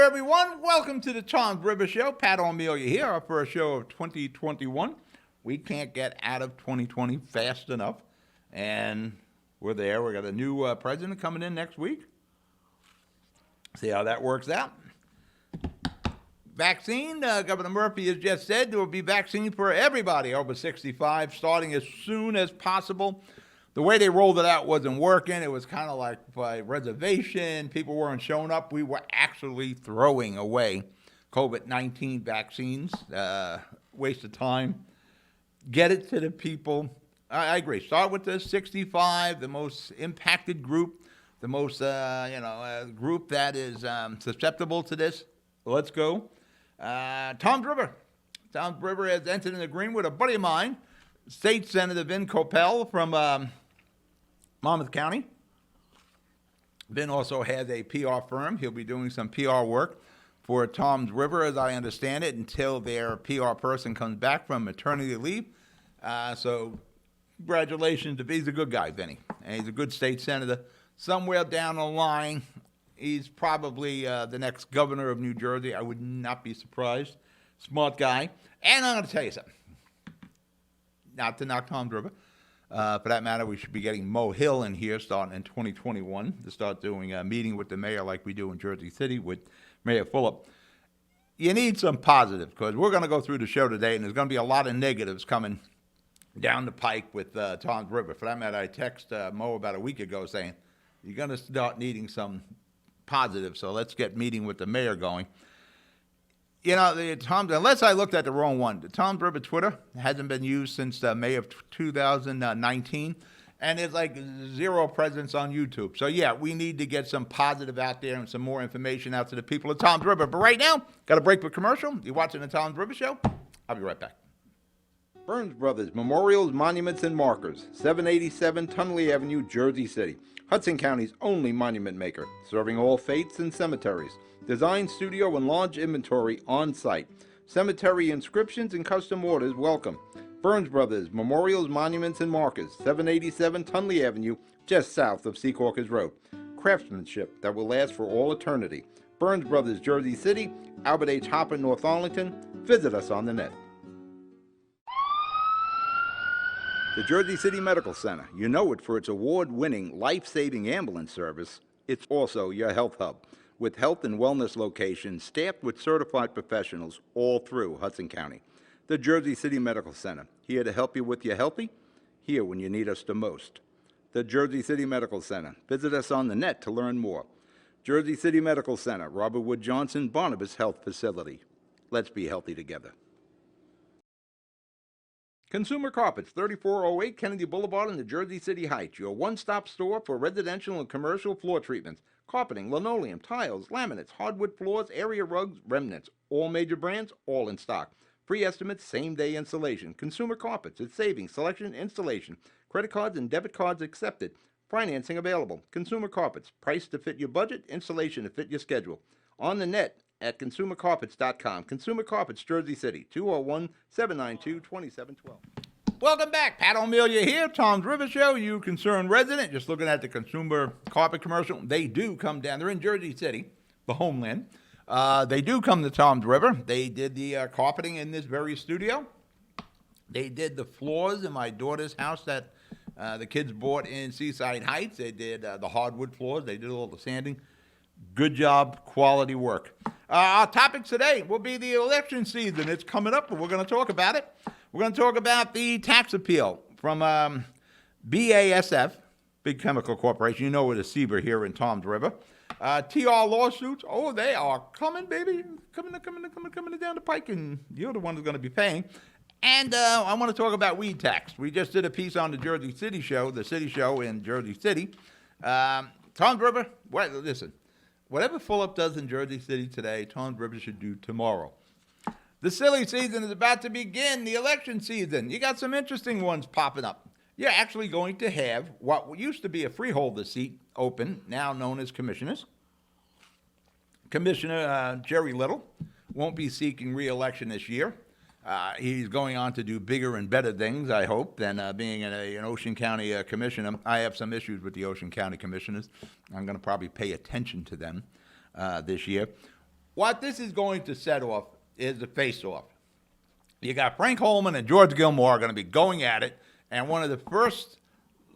everyone. Welcome to the Toms River Show. Pat O'Melia here, our first show of 2021. We can't get out of 2020 fast enough, and we're there. We got a new president coming in next week. See how that works out. Vaccine, Governor Murphy has just said there will be vaccine for everybody over 65 starting as soon as possible. The way they rolled it out wasn't working. It was kind of like by reservation. People weren't showing up. We were actually throwing away COVID-19 vaccines. Waste of time. Get it to the people. I agree. Start with the 65, the most impacted group, the most, group that is susceptible to this. Let's go. Toms River. Toms River has entered an agreement with a buddy of mine, State Senator Vin Coppell from Monmouth County. Vin also has a PR firm. He'll be doing some PR work for Toms River, as I understand it, until their PR person comes back from maternity leave. So congratulations. He's a good guy, Vinny. And he's a good state senator. Somewhere down the line, he's probably the next governor of New Jersey. I would not be surprised. Smart guy. And I'm going to tell you something. Not to knock Toms River. For that matter, we should be getting Mo Hill in here starting in 2021 to start doing a meeting with the mayor like we do in Jersey City with Mayor Fulop. You need some positives because we're going to go through the show today, and there's going to be a lot of negatives coming down the pike with Toms River. For that matter, I texted Mo about a week ago saying, you're going to start needing some positives, so let's get meeting with the mayor going. You know, unless I looked at the wrong one, the Toms River Twitter hasn't been used since May of 2019, and there's like zero presence on YouTube. So, yeah, we need to get some positive out there and some more information out to the people of Toms River. But right now, got a break for commercial. You're watching the Toms River Show. I'll be right back. Burns Brothers Memorials, Monuments, and Markers, 787 Tunley Avenue, Jersey City. Hudson County's only monument maker, serving all faiths and cemeteries. Design studio and large inventory on site. Cemetery inscriptions and custom orders welcome. Burns Brothers Memorials, Monuments, and Markers, 787 Tunley Avenue, just south of Secaucus Road. Craftsmanship that will last for all eternity. Burns Brothers, Jersey City, Albert H. Hopper, North Arlington. Visit us on the net. The Jersey City Medical Center. You know it for its award-winning, life-saving ambulance service. It's also your health hub, with health and wellness locations staffed with certified professionals all through Hudson County. The Jersey City Medical Center, here to help you with your healthy, here when you need us the most. The Jersey City Medical Center. Visit us on the net to learn more. Jersey City Medical Center, Robert Wood Johnson, Barnabas Health Facility. Let's be healthy together. Consumer Carpets, 3408 Kennedy Boulevard in the Jersey City Heights, your one-stop store for residential and commercial floor treatments, carpeting, linoleum, tiles, laminates, hardwood floors, area rugs, remnants, all major brands, all in stock. Free estimates, same-day installation. Consumer Carpets, it's savings, selection, installation. Credit cards and debit cards accepted. Financing available. Consumer Carpets, price to fit your budget, installation to fit your schedule. On the net at consumercarpets.com. Consumer Carpets, Jersey City, 201-792-2712. Welcome back. Pat O'Melia here, Toms River Show, you concerned resident. Just looking at the consumer carpet commercial. They do come down. They're in Jersey City, the homeland. They do come to Toms River. They did the carpeting in this very studio. They did the floors in my daughter's house that the kids bought in Seaside Heights. They did the hardwood floors. They did all the sanding. Good job, quality work. Our topic today will be the election season. It's coming up, and we're going to talk about it. We're going to talk about the tax appeal from BASF, Big Chemical Corporation. You know we're the Seaver here in Toms River. TR lawsuits. Oh, they are coming, baby. Coming down the pike, and you're the one who's going to be paying. And I want to talk about weed tax. We just did a piece on the Jersey City show, the city show in Jersey City. Toms River, listen, whatever Fulop does in Jersey City today, Toms River should do tomorrow. The silly season is about to begin, the election season. You got some interesting ones popping up. You're actually going to have what used to be a freeholder seat open, now known as commissioners. Commissioner Jerry Little won't be seeking re-election this year. He's going on to do bigger and better things, I hope, than being an Ocean County commissioner. I have some issues with the Ocean County commissioners. I'm going to probably pay attention to them this year. what this is going to set off is the face-off. You got Frank Holman and George Gilmore are going to be going at it, and one of the first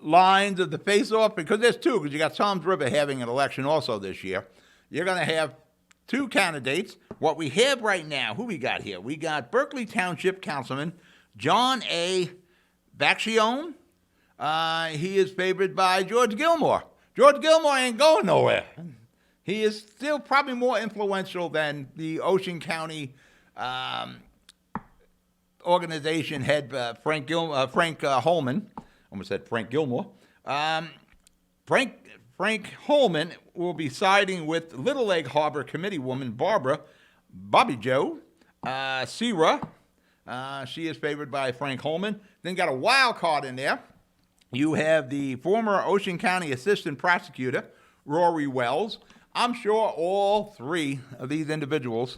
lines of the face-off, because there's two, because you got Toms River having an election also this year. You're going to have two candidates. What we have right now, who we got here? We got Berkeley Township Councilman John A. Vacchione. He is favored by George Gilmore. George Gilmore ain't going nowhere. He is still probably more influential than the Ocean County organization head, Frank Holman. Almost said Frank Gilmore. Frank Holman will be siding with Little Egg Harbor Committee woman Bobby Jo Sierra. She is favored by Frank Holman. Then got a wild card in there. You have the former Ocean County Assistant Prosecutor, Rory Wells. I'm sure all three of these individuals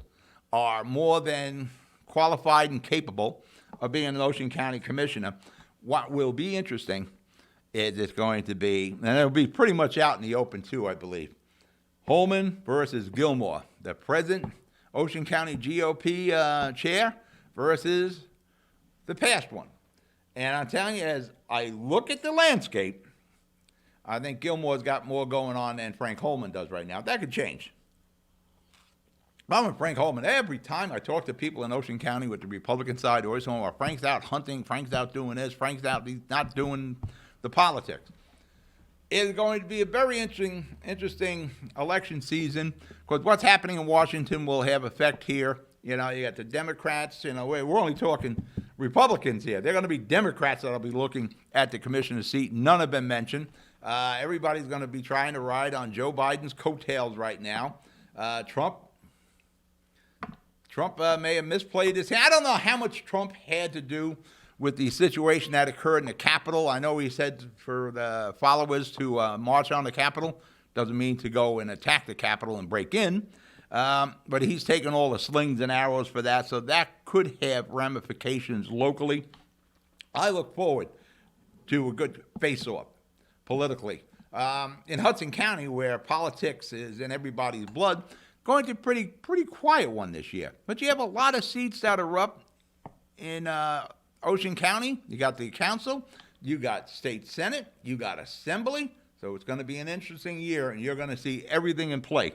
are more than qualified and capable of being an Ocean County Commissioner. What will be interesting is it's going to be, and it'll be pretty much out in the open too, I believe, Holman versus Gilmore, the present Ocean County GOP chair versus the past one. And I'm telling you, as I look at the landscape, I think Gilmore's got more going on than Frank Holman does right now. That could change. I'm with Frank Holman. Every time I talk to people in Ocean County with the Republican side, always saying, well, Frank's out hunting, Frank's out doing this, Frank's out, he's not doing the politics. It's going to be a very interesting election season, because what's happening in Washington will have effect here. You know, you got the Democrats, you know, we're only talking Republicans here. They're going to be Democrats that will be looking at the commissioner's seat. None have been mentioned. Everybody's going to be trying to ride on Joe Biden's coattails right now. Trump may have misplayed his hand. I don't know how much Trump had to do with the situation that occurred in the Capitol. I know he said for the followers to march on the Capitol. Doesn't mean to go and attack the Capitol and break in. But he's taken all the slings and arrows for that, so that could have ramifications locally. I look forward to a good face-off politically. In Hudson County, where politics is in everybody's blood, going to be pretty quiet one this year. But you have a lot of seats that are up in Ocean County. You got the council, you got state senate, you got assembly. So it's going to be an interesting year, and you're going to see everything in play.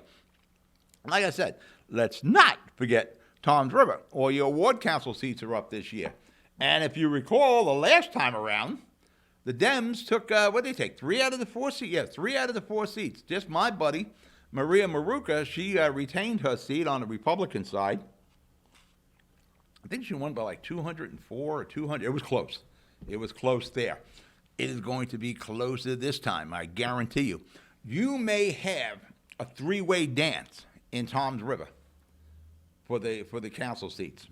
Like I said, let's not forget Toms River. All your ward council seats are up this year. And if you recall, the last time around, the Dems took, what did they take? 3 out of the 4 seats? Yeah, 3 out of the 4 seats. Just my buddy, Maria Maruca, she retained her seat on the Republican side. I think she won by like 204 or 200. It was close. It was close there. It is going to be closer this time, I guarantee you. You may have a 3-way dance in Toms River for the council seats.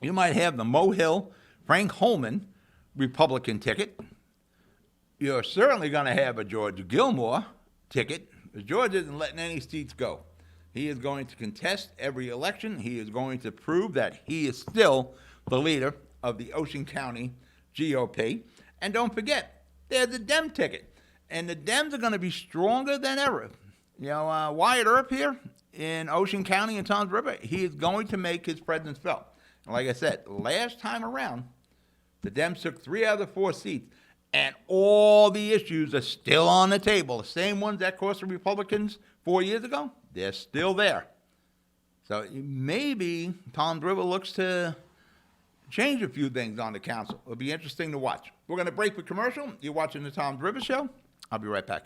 You might have the Mo Hill, Frank Holman Republican ticket. You're certainly going to have a George Gilmore ticket. George isn't letting any seats go. He is going to contest every election. He is going to prove that he is still the leader of the Ocean County GOP. And don't forget, there's the Dem ticket. And the Dems are going to be stronger than ever. You know, Wyatt Earp here in Ocean County and Toms River, he is going to make his presence felt. And like I said, last time around, the Dems took 3 out of the 4 seats, and all the issues are still on the table. The same ones that cost the Republicans 4 years ago, they're still there. So maybe Toms River looks to change a few things on the council. It'll be interesting to watch. We're going to break for commercial. You're watching the Toms River Show. I'll be right back.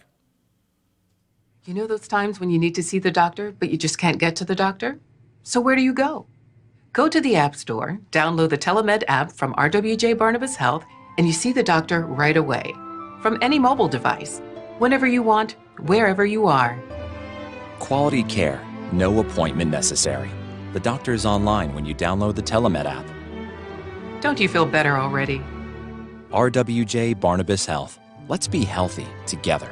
You know those times when you need to see the doctor, but you just can't get to the doctor? So where do you go? Go to the App Store, download the Telemed app from RWJ Barnabas Health, and you see the doctor right away. From any mobile device, whenever you want, wherever you are. Quality care, no appointment necessary. The doctor is online when you download the Telemed app. Don't you feel better already? RWJ Barnabas Health. Let's be healthy together.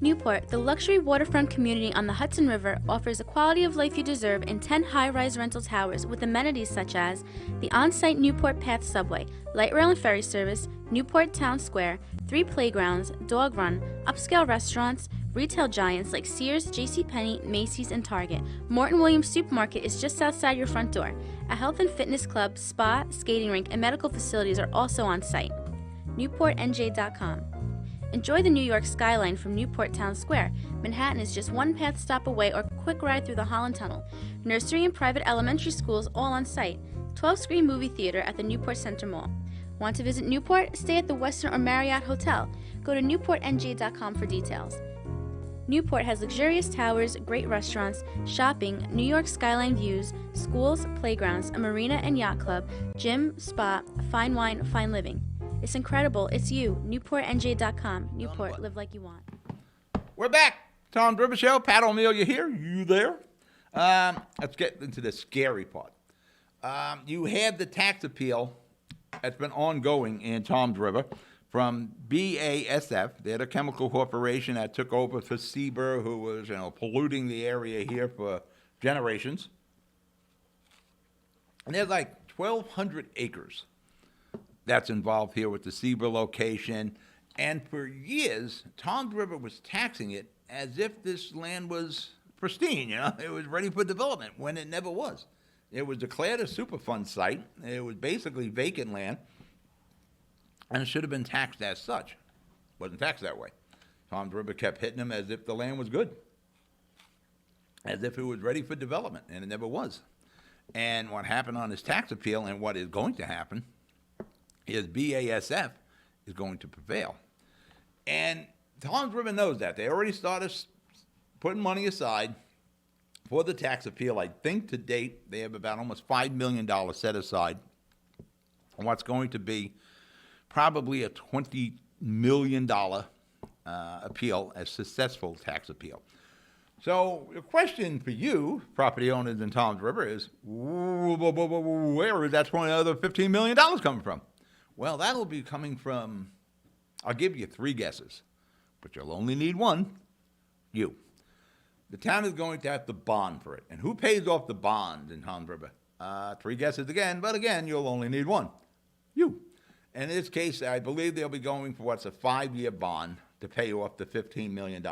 Newport, the luxury waterfront community on the Hudson River, offers a quality of life you deserve in 10 high-rise rental towers with amenities such as the on-site Newport Path subway, light rail and ferry service, Newport Town Square, 3 playgrounds, dog run, upscale restaurants, Retail giants like Sears, JCPenney, Macy's, and Target. Morton Williams Supermarket is just outside your front door. A health and fitness club, spa, skating rink, and medical facilities are also on site. NewportNJ.com. Enjoy the New York skyline from Newport Town Square. Manhattan is just one path stop away or quick ride through the Holland Tunnel. Nursery and private elementary schools all on site. 12-screen movie theater at the Newport Center Mall. Want to visit Newport? Stay at the Westin or Marriott Hotel. Go to NewportNJ.com for details. Newport has luxurious towers, great restaurants, shopping, New York skyline views, schools, playgrounds, a marina and yacht club, gym, spa, fine wine, fine living. It's incredible. It's you. NewportNJ.com. Newport, live like you want. We're back. Tom Driver Show. Pat O'Neill, you here? You there? Let's get into the scary part. You had the tax appeal that's been ongoing in Tom's River from BASF. They're the chemical corporation that took over for Sieber, who was, polluting the area here for generations. And there's like 1,200 acres that's involved here with the Sieber location. And for years, Tom's River was taxing it as if this land was pristine, it was ready for development, when it never was. It was declared a Superfund site. It was basically vacant land, and it should have been taxed as such. Wasn't taxed that way. Tom's River kept hitting them as if the land was good, as if it was ready for development, and it never was. And what happened on this tax appeal, and what is going to happen, is BASF is going to prevail. And Tom's River knows that. They already started putting money aside for the tax appeal. I think to date they have about almost $5 million set aside on what's going to be probably a $20 million appeal, a successful tax appeal. So the question for you, property owners in Tom's River, is where is that other $15 million coming from? Well, that'll be coming from, I'll give you 3 guesses, but you'll only need one, you. The town is going to have to bond for it. And who pays off the bond in Tom's River? 3 guesses again, but again, you'll only need one, you. In this case, I believe they'll be going for what's a 5-year bond to pay off the $15 million.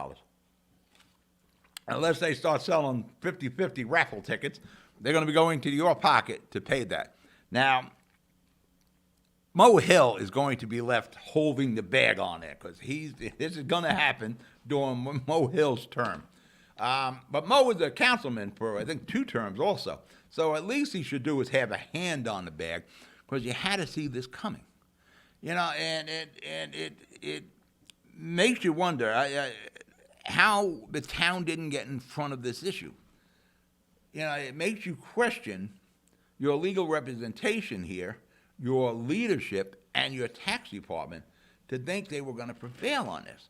Unless they start selling 50-50 raffle tickets, they're going to be going to your pocket to pay that. Now, Mo Hill is going to be left holding the bag on it because this is going to happen during Mo Hill's term. But Mo was a councilman for, I think, 2 terms also. So at least he should do is have a hand on the bag, because you had to see this coming. And it makes you wonder how the town didn't get in front of this issue. It makes you question your legal representation here, your leadership, and your tax department to think they were going to prevail on this.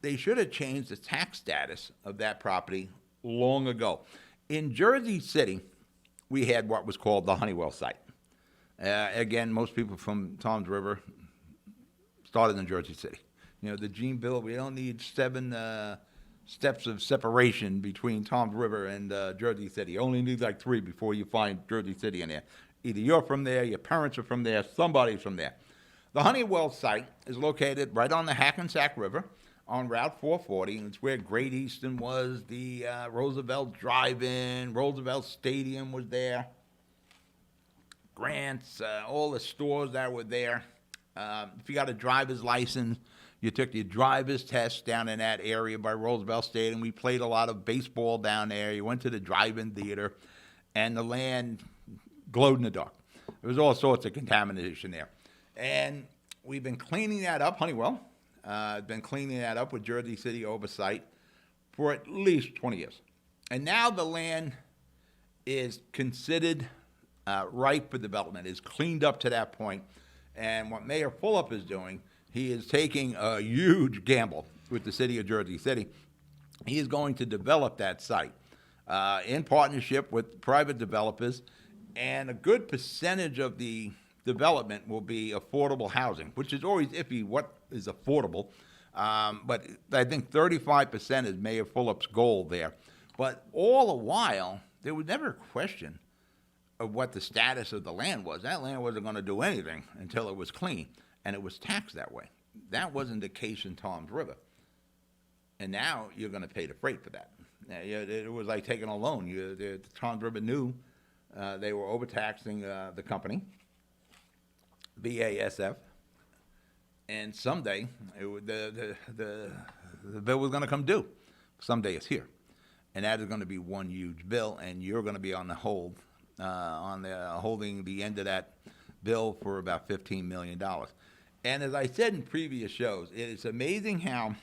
They should have changed the tax status of that property long ago. In Jersey City, we had what was called the Honeywell site. Again, most people from Tom's River started in Jersey City. The Gene Bill, we don't need 7 steps of separation between Tom's River and Jersey City. You only need like 3 before you find Jersey City in there. Either you're from there, your parents are from there, somebody's from there. The Honeywell site is located right on the Hackensack River on Route 440, and it's where Great Eastern was, the Roosevelt Drive-In, Roosevelt Stadium was there, Grant's, all the stores that were there. If you got a driver's license, you took your driver's test down in that area by Roosevelt Stadium. We played a lot of baseball down there. You went to the drive-in theater, and the land glowed in the dark. There was all sorts of contamination there. And we've been cleaning that up, Honeywell, been cleaning that up with Jersey City oversight for at least 20 years. And now the land is considered ripe for development, is cleaned up to that point. And what Mayor Fulop is doing, he is taking a huge gamble with the city of Jersey City. He is going to develop that site in partnership with private developers, and a good percentage of the development will be affordable housing, which is always iffy what is affordable. But I think 35% is Mayor Fulop's goal there. But all the while, there was never a question of what the status of the land was. That land wasn't going to do anything until it was clean, and it was taxed that way. That wasn't the case in Tom's River. And now you're going to pay the freight for that. Now, it was like taking a loan. Tom's River knew they were overtaxing the company, BASF, and someday the bill was going to come due. Someday it's here, and that is going to be one huge bill, and you're going to be on the hold, holding the end of that bill for about $15 million. And as I said in previous shows, it is amazing how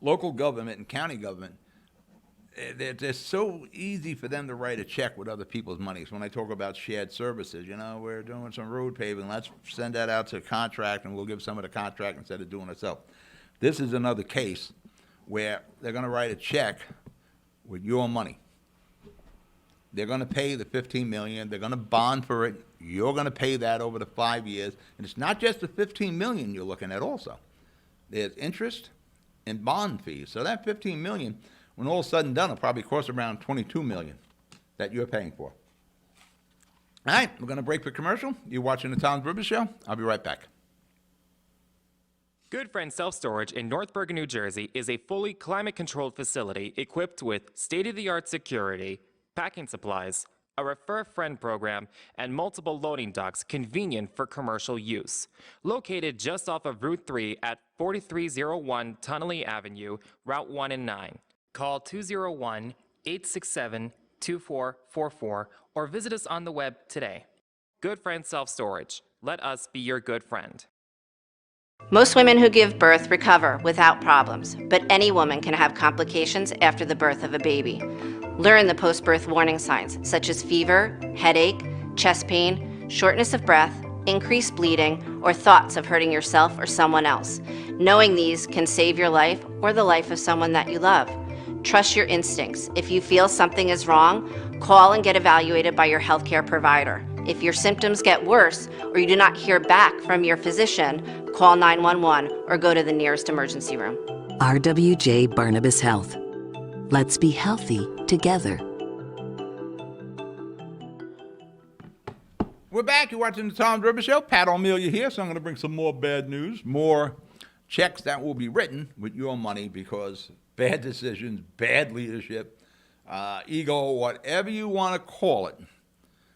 local government and county government, it's so easy for them to write a check with other people's money. So when I talk about shared services, we're doing some road paving, let's send that out to a contract and we'll give some of the contract instead of doing it ourselves. This is another case where they're going to write a check with your money. They're going to pay the $15 million. They're going to bond for it. You're going to pay that over the 5 years. And it's not just the $15 million you're looking at also. There's interest and bond fees. So that $15 million, when all is said and done, will probably cost around $22 million that you're paying for. All right, we're going to break for commercial. You're watching the Tom's River Show. I'll be right back. Good Friend Self Storage in North Bergen, New Jersey is a fully climate-controlled facility equipped with state-of-the-art security, packing supplies, a Refer Friend program, and multiple loading docks convenient for commercial use. Located just off of Route 3 at 4301 Tunnelly Avenue, Route 1 and 9. Call 201-867-2444 or visit us on the web today. Good Friend Self Storage. Let us be your good friend. Most women who give birth recover without problems, but any woman can have complications after the birth of a baby. Learn the post-birth warning signs, such as fever, headache, chest pain, shortness of breath, increased bleeding, or thoughts of hurting yourself or someone else. Knowing these can save your life or the life of someone that you love. Trust your instincts. If you feel something is wrong, call and get evaluated by your healthcare provider. If your symptoms get worse or you do not hear back from your physician, call 911 or go to the nearest emergency room. RWJ Barnabas Health. Let's be healthy together. We're back. You're watching the Tom's River Show. Pat O'Melia here, so I'm going to bring some more bad news, more checks that will be written with your money because bad decisions, bad leadership, ego, whatever you want to call it.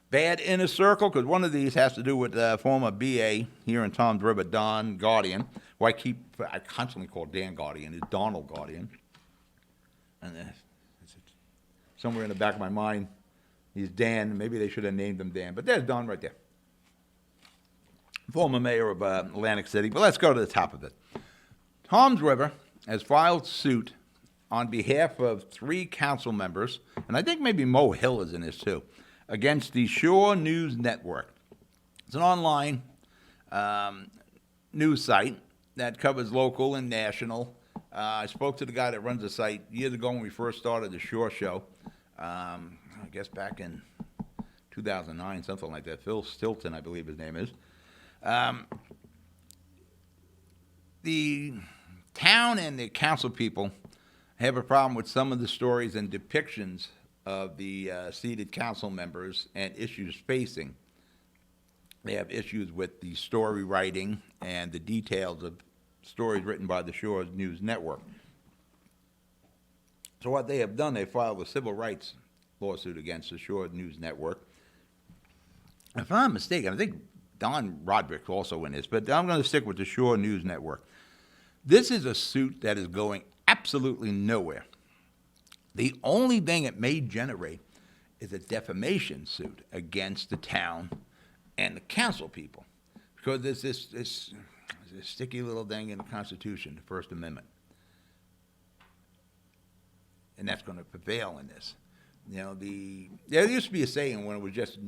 Bad inner circle, because one of these has to do with former BA here in Tom's River, Don Guardian, who I constantly call Dan Guardian, it's Donald Guardian. And somewhere in the back of my mind, he's Dan. Maybe they should have named him Dan, but there's Don right there. Former mayor of Atlantic City, but let's go to the top of it. Tom's River has filed suit on behalf of 3 council members, and I think maybe Mo Hill is in this too, against the Shore News Network. It's an online news site that covers local and national. I spoke to the guy that runs the site years ago when we first started the Shore Show, I guess back in 2009, something like that. Phil Stilton, I believe his name is. The town and the council people have a problem with some of the stories and depictions of the seated council members and issues facing. They have issues with the story writing and the details of stories written by the Shore News Network. So what they have done, they filed a civil rights lawsuit against the Shore News Network. If I'm not mistaken, I think Don Roderick's also in this, but I'm going to stick with the Shore News Network. This is a suit that is going absolutely nowhere. The only thing it may generate is a defamation suit against the town and the council people, because there's this sticky little thing in the Constitution, the First Amendment, and that's going to prevail in this. You know, there used to be a saying when it was just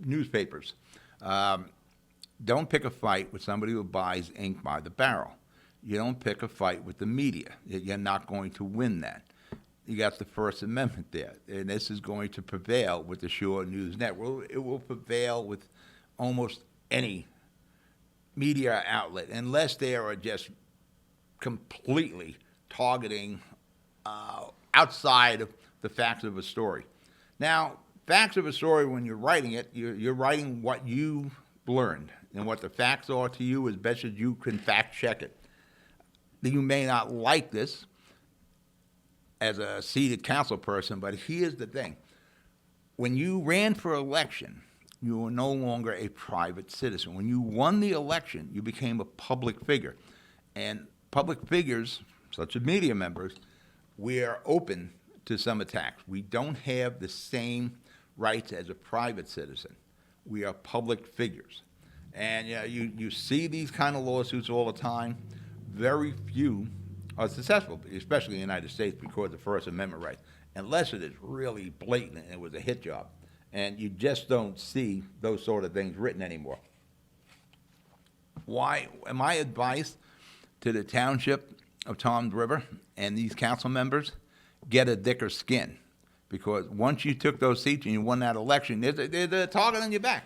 newspapers, don't pick a fight with somebody who buys ink by the barrel. You don't pick a fight with the media. You're not going to win that. You got the First Amendment there, and this is going to prevail with the Shore News Network. It will prevail with almost any media outlet, unless they are just completely targeting outside of the facts of a story. Now, facts of a story, when you're writing it, you're writing what you learned and what the facts are to you as best as you can fact check it. you may not like this as a seated council person, but here's the thing. When you ran for election, you were no longer a private citizen. When you won the election, you became a public figure. And public figures, such as media members, we are open to some attacks. We don't have the same rights as a private citizen. We are public figures. And you see these kind of lawsuits all the time. Very few are successful, especially in the United States, because of the First Amendment right, unless it is really blatant and it was a hit job. And you just don't see those sort of things written anymore. Why? My advice to the township of Toms River and these council members, get a thicker skin. Because once you took those seats and you won that election, there's a target on your back.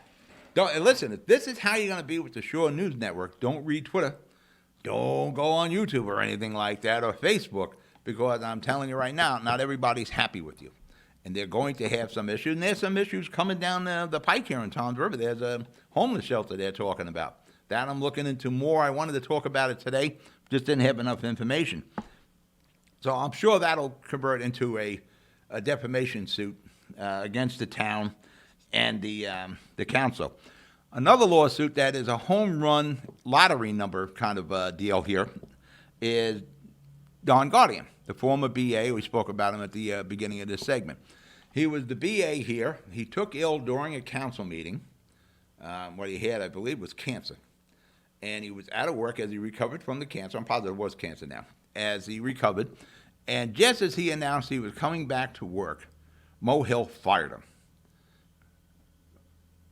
Listen, if this is how you're going to be with the Shore News Network, don't read Twitter. Don't go on YouTube or anything like that, or Facebook, because I'm telling you right now, not everybody's happy with you. And they're going to have some issues. And there's some issues coming down the pike here in Toms River. There's a homeless shelter they're talking about. That I'm looking into more. I wanted to talk about it today, just didn't have enough information. So I'm sure that'll convert into a defamation suit against the town and the council. Another lawsuit that is a home run lottery number kind of deal here is Don Guardian, the former BA. We spoke about him at the beginning of this segment. He was the BA here. He took ill during a council meeting. What he had, I believe, was cancer. And he was out of work as he recovered from the cancer. I'm positive it was cancer now. As he recovered. And just as he announced he was coming back to work, Mo Hill fired him.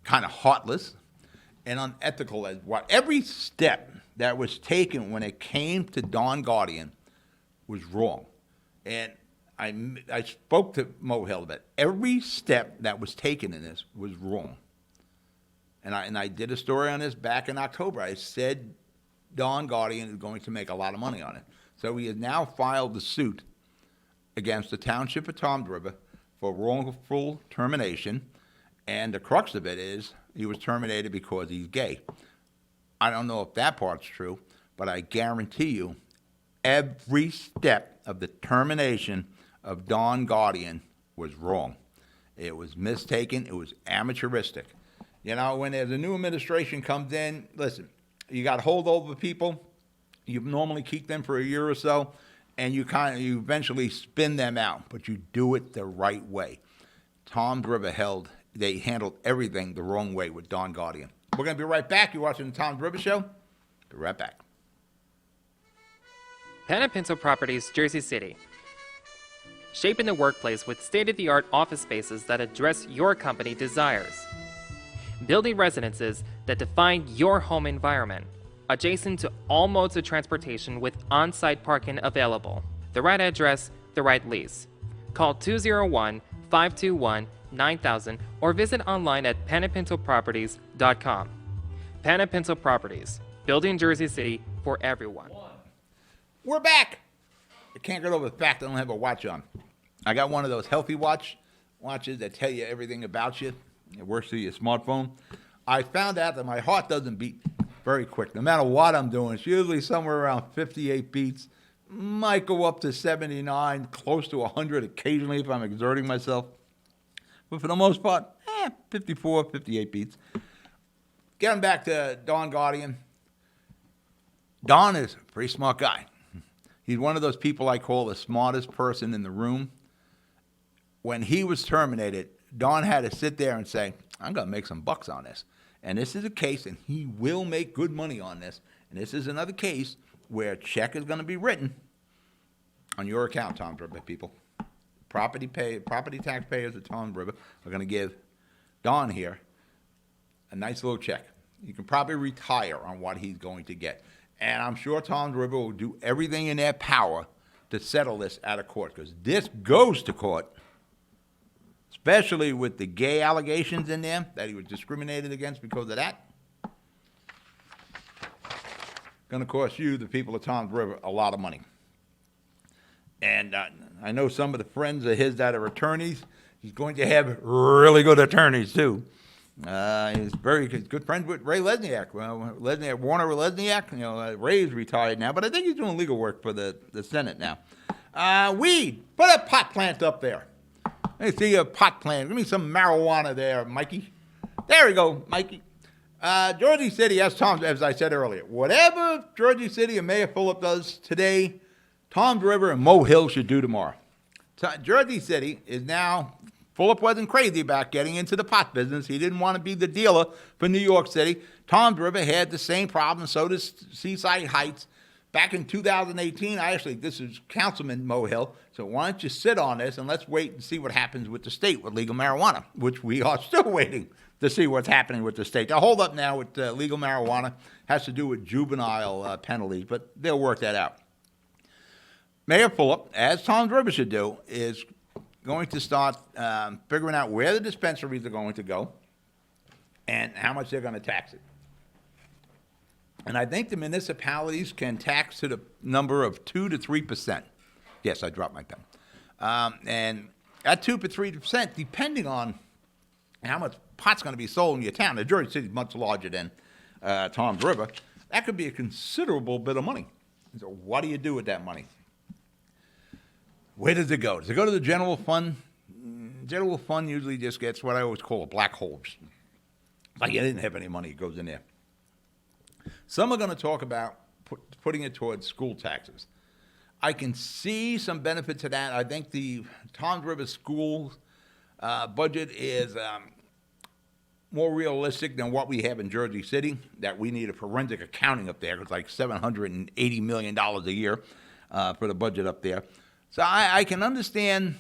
Kind of heartless and unethical as what. Every step that was taken when it came to Don Guardian was wrong. And I spoke to Mo Hill about it. Every step that was taken in this was wrong. And I did a story on this back in October. I said Don Guardian is going to make a lot of money on it. So he has now filed the suit against the township of Toms River for wrongful termination. And the crux of it is he was terminated because he's gay. I don't know if that part's true, but I guarantee you every step of the termination of Don Guardian was wrong. It was mistaken. It was amateuristic. You know, when there's a new administration comes in, listen, you got holdover people. You normally keep them for a year or so, and you eventually spin them out, but you do it the right way. Toms River they handled everything the wrong way with Don Guardian. We're going to be right back. You're watching the Toms River Show. Be right back. Pan and Pinto Properties, Jersey City. Shaping the workplace with state-of-the-art office spaces that address your company desires. Building residences that define your home environment, adjacent to all modes of transportation with on-site parking available. The right address, the right lease. Call 201-521-9000 or visit online at panandpintoproperties.com. Pan and Pinto Properties, building Jersey City for everyone. We're back. I can't get over the fact I don't have a watch on. I got one of those healthy watches that tell you everything about you. It works through your smartphone. I found out that my heart doesn't beat very quick. No matter what I'm doing, it's usually somewhere around 58 beats. Might go up to 79, close to 100 occasionally if I'm exerting myself. But for the most part, 54, 58 beats. Getting back to Don Guardian. Don is a pretty smart guy. He's one of those people I call the smartest person in the room. When he was terminated, Don had to sit there and say, I'm going to make some bucks on this. And this is a case, and he will make good money on this. And this is another case where a check is going to be written on your account, Toms River people. Property taxpayers of Toms River are going to give Don here a nice little check. You can probably retire on what he's going to get. And I'm sure Toms River will do everything in their power to settle this out of court, because this goes to court, especially with the gay allegations in there, that he was discriminated against because of that. Going to cost you, the people of Toms River, a lot of money. And I know some of the friends of his that are attorneys. He's going to have really good attorneys, too. He's very good friends with Ray Lesniak. Well, Warner Lesniak, Ray's retired now, but I think he's doing legal work for the Senate now. Weed, put a pot plant up there. Let me see a pot plant. Give me some marijuana there, Mikey. There we go, Mikey. Jersey City, as I said earlier, whatever Jersey City and Mayor Phillip does today, Toms River and Mo Hill should do tomorrow. Jersey City is now, Phillip wasn't crazy about getting into the pot business. He didn't want to be the dealer for New York City. Toms River had the same problem, so does Seaside Heights. Back in 2018, this is Councilman Mo Hill, so why don't you sit on this and let's wait and see what happens with the state with legal marijuana, which we are still waiting to see what's happening with the state. The hold up now with legal marijuana has to do with juvenile penalties, but they'll work that out. Mayor Phillip, as Toms River should do, is going to start figuring out where the dispensaries are going to go and how much they're going to tax it. And I think the municipalities can tax to the number of 2 to 3%. Yes, I dropped my pen. And at 2 to 3%, depending on how much pot's going to be sold in your town, the Jersey City is much larger than Toms River, that could be a considerable bit of money. So what do you do with that money? Where does it go? Does it go to the general fund? General fund usually just gets what I always call a black hole. Like you didn't have any money, it goes in there. Some are going to talk about putting it towards school taxes. I can see some benefit to that. I think the Toms River school budget is more realistic than what we have in Jersey City, that we need a forensic accounting up there. It's like $780 million a year for the budget up there. So I can understand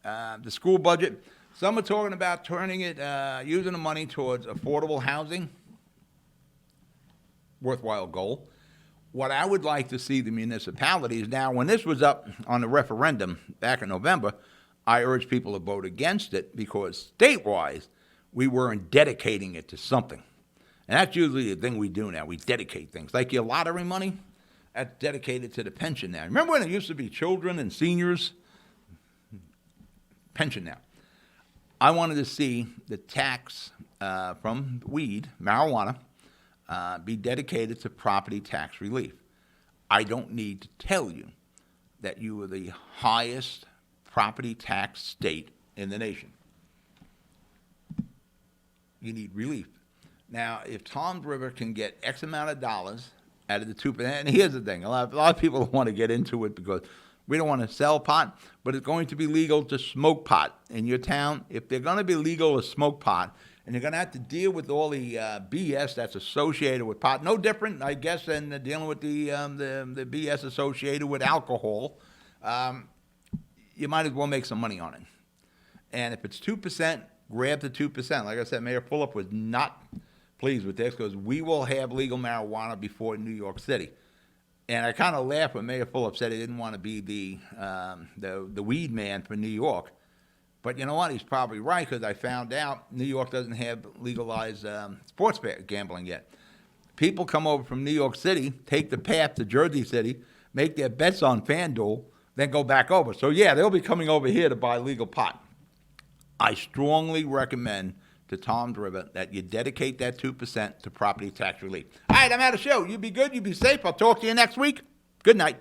the school budget. Some are talking about turning it, using the money towards affordable housing. Worthwhile goal. What I would like to see the municipalities, now when this was up on the referendum back in November, I urged people to vote against it because state-wise, we weren't dedicating it to something. And that's usually the thing we do now. We dedicate things. Like your lottery money, that's dedicated to the pension now. Remember when it used to be children and seniors? Pension now. I wanted to see the tax from weed, marijuana, be dedicated to property tax relief. I don't need to tell you that you are the highest property tax state in the nation. You need relief. Now, if Toms River can get X amount of dollars out of the 2%, and here's the thing, a lot of people want to get into it because we don't want to sell pot, but it's going to be legal to smoke pot in your town. If they're going to be legal to smoke pot, and you're going to have to deal with all the BS that's associated with pot. No different, I guess, than dealing with the BS associated with alcohol. You might as well make some money on it. And if it's 2%, grab the 2%. Like I said, Mayor Phillip was not pleased with this because we will have legal marijuana before New York City. And I kind of laughed when Mayor Phillip said he didn't want to be the weed man for New York. But you know what? He's probably right because I found out New York doesn't have legalized sports gambling yet. People come over from New York City, take the path to Jersey City, make their bets on FanDuel, then go back over. So, yeah, they'll be coming over here to buy legal pot. I strongly recommend to Toms River that you dedicate that 2% to property tax relief. All right, I'm out of show. You be good. You be safe. I'll talk to you next week. Good night.